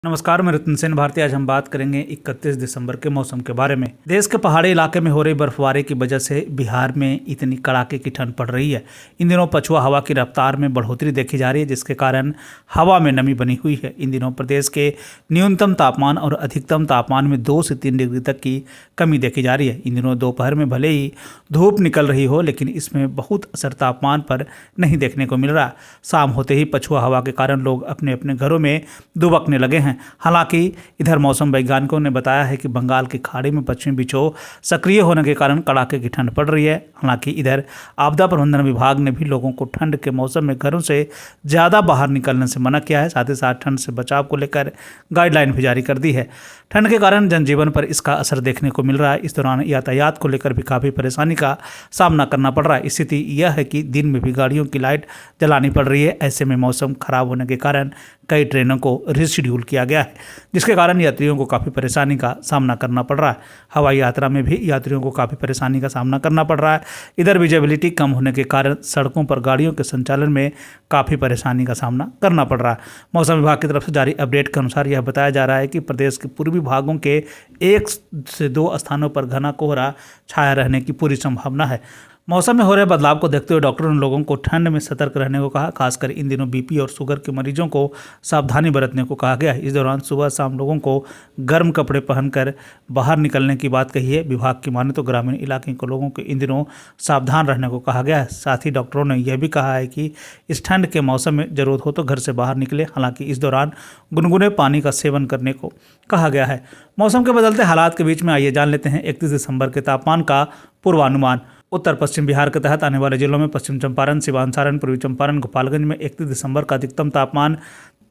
नमस्कार, मैं रतन सेन भारती। आज हम बात करेंगे 31 दिसंबर के मौसम के बारे में। देश के पहाड़ी इलाके में हो रही बर्फबारी की वजह से बिहार में इतनी कड़ाके की ठंड पड़ रही है। इन दिनों पछुआ हवा की रफ्तार में बढ़ोतरी देखी जा रही है, जिसके कारण हवा में नमी बनी हुई है। इन दिनों प्रदेश के न्यूनतम तापमान और अधिकतम तापमान में 2 से 3 डिग्री तक की कमी देखी जा रही है। इन दिनों दोपहर में भले ही धूप निकल रही हो, लेकिन इसमें बहुत असर तापमान पर नहीं देखने को मिल रहा। शाम होते ही पछुआ हवा के कारण लोग अपने अपने घरों में दुबकने लगे हैं। हालांकि इधर मौसम वैज्ञानिकों ने बताया है कि बंगाल की खाड़ी में पश्चिमी विक्षोभ सक्रिय होने के कारण कड़ाके की ठंड पड़ रही है। हालांकि इधर आपदा प्रबंधन विभाग ने भी लोगों को ठंड के मौसम में घरों से ज़्यादा बाहर निकलने से मना किया है। साथ ही साथ ठंड से बचाव को लेकर गाइडलाइन भी जारी कर दी है। ठंड के कारण जनजीवन पर इसका असर देखने को मिल रहा है। इस दौरान यातायात को लेकर भी काफ़ी परेशानी का सामना करना पड़ रहा है। स्थिति यह है कि दिन में भी गाड़ियों की लाइट जलानी पड़ रही है। ऐसे में मौसम खराब होने के कारण कई ट्रेनों को रिशेड्यूल किया गया है, जिसके कारण यात्रियों को काफ़ी परेशानी का सामना करना पड़ रहा है। हवाई यात्रा में भी यात्रियों को काफ़ी परेशानी का सामना करना पड़ रहा है। इधर विजिबिलिटी कम होने के कारण सड़कों पर गाड़ियों के संचालन में काफ़ी परेशानी का सामना करना पड़ रहा है। मौसम विभाग की तरफ से जारी अपडेट के अनुसार यह बताया जा रहा है कि प्रदेश के पूर्वी भागों के 1 से 2 स्थानों पर घना कोहरा छाया रहने की पूरी संभावना है। मौसम में हो रहे बदलाव को देखते हुए डॉक्टरों ने लोगों को ठंड में सतर्क रहने को कहा। खासकर इन दिनों बीपी और शुगर के मरीजों को सावधानी बरतने को कहा गया है। इस दौरान सुबह शाम लोगों को गर्म कपड़े पहनकर बाहर निकलने की बात कही है। विभाग की माने तो ग्रामीण इलाके के लोगों को इन दिनों सावधान रहने को कहा गया है। साथ ही डॉक्टरों ने यह भी कहा है कि इस ठंड के मौसम में जरूरत हो तो घर से बाहर निकले। हालांकि इस दौरान गुनगुने पानी का सेवन करने को कहा गया है। मौसम के बदलते हालात के बीच में आइए जान लेते हैं 31 दिसंबर के तापमान का पूर्वानुमान। उत्तर पश्चिम बिहार के तहत आने वाले जिलों में पश्चिम चंपारण, सिवान, सारण, पूर्वी चंपारण, गोपालगंज में 31 दिसंबर का अधिकतम तापमान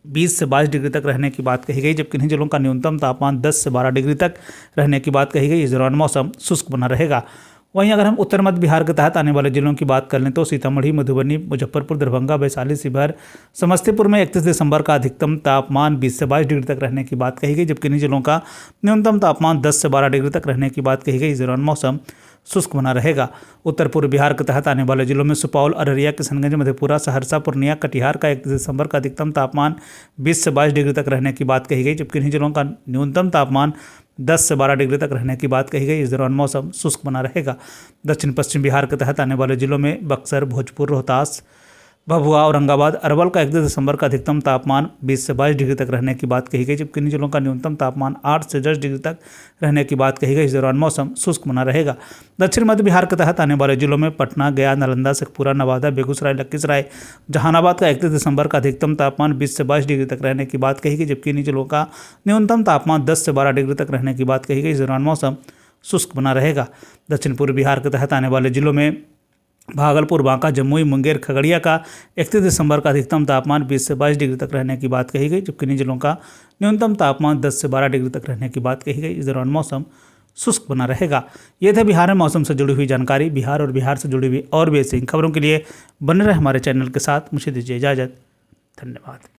20 से 22 डिग्री तक रहने की बात कही गई, जबकि इन्हीं जिलों का न्यूनतम तापमान 10 से 12 डिग्री तक रहने की बात कही गई। इस दौरान मौसम शुष्क बना रहेगा। वहीं अगर हम उत्तर मध्य बिहार के तहत आने वाले जिलों की बात कर लें तो सीतामढ़ी, मधुबनी, मुजफ्फरपुर, दरभंगा, वैशाली, शिवहर, समस्तीपुर में 31 दिसंबर का अधिकतम तापमान 20 से 22 डिग्री तक रहने की बात कही गई, जबकि इन्हीं जिलों का न्यूनतम तापमान 10 से 12 डिग्री तक रहने की बात कही गई। इस दौरान मौसम शुष्क बना रहेगा। उत्तर पूर्व बिहार के तहत आने वाले जिलों में सुपौल, अररिया, किशनगंज, मधेपुरा, सहरसा, पूर्णिया, कटिहार का 31 दिसंबर का अधिकतम तापमान 20 से 22 डिग्री तक रहने की बात कही गई, जबकि इन्हीं जिलों का न्यूनतम तापमान 10 से 12 डिग्री तक रहने की बात कही गई। इस दौरान मौसम शुष्क बना रहेगा। दक्षिण पश्चिम बिहार के तहत आने वाले जिलों में बक्सर, भोजपुर, रोहतास, भभुआ, औरंगाबाद, अरवल का 31 दिसंबर का अधिकतम तापमान 20 से 22 डिग्री तक रहने की बात कही गई, जबकि इन जिलों का न्यूनतम तापमान 8 से 10 डिग्री तक रहने की बात कही गई। इस दौरान मौसम शुष्क बना रहेगा। दक्षिण मध्य बिहार के तहत आने वाले जिलों में पटना, गया, नालंदा, शेखपुरा, नवादा, बेगूसराय, लखीसराय, जहानाबाद का 31 दिसंबर का अधिकतम तापमान 20 से 22 डिग्री तक रहने की बात कही गई, जबकि इन जिलों का न्यूनतम तापमान 10 से 12 डिग्री तक रहने की बात कही गई। इस दौरान मौसम शुष्क बना रहेगा। दक्षिण पूर्व बिहार के तहत आने वाले जिलों में भागलपुर, बांका, जमुई, मुंगेर, खगड़िया का 31 दिसंबर का अधिकतम तापमान 20 से 22 डिग्री तक रहने की बात कही गई, जबकि इन जिलों का न्यूनतम तापमान 10 से 12 डिग्री तक रहने की बात कही गई। इस दौरान मौसम शुष्क बना रहेगा। ये थे बिहार में मौसम से जुड़ी हुई जानकारी। बिहार और बिहार से जुड़ी हुई और भी ऐसी खबरों के लिए बने रहे हमारे चैनल के साथ। मुझे दीजिए इजाज़त। धन्यवाद।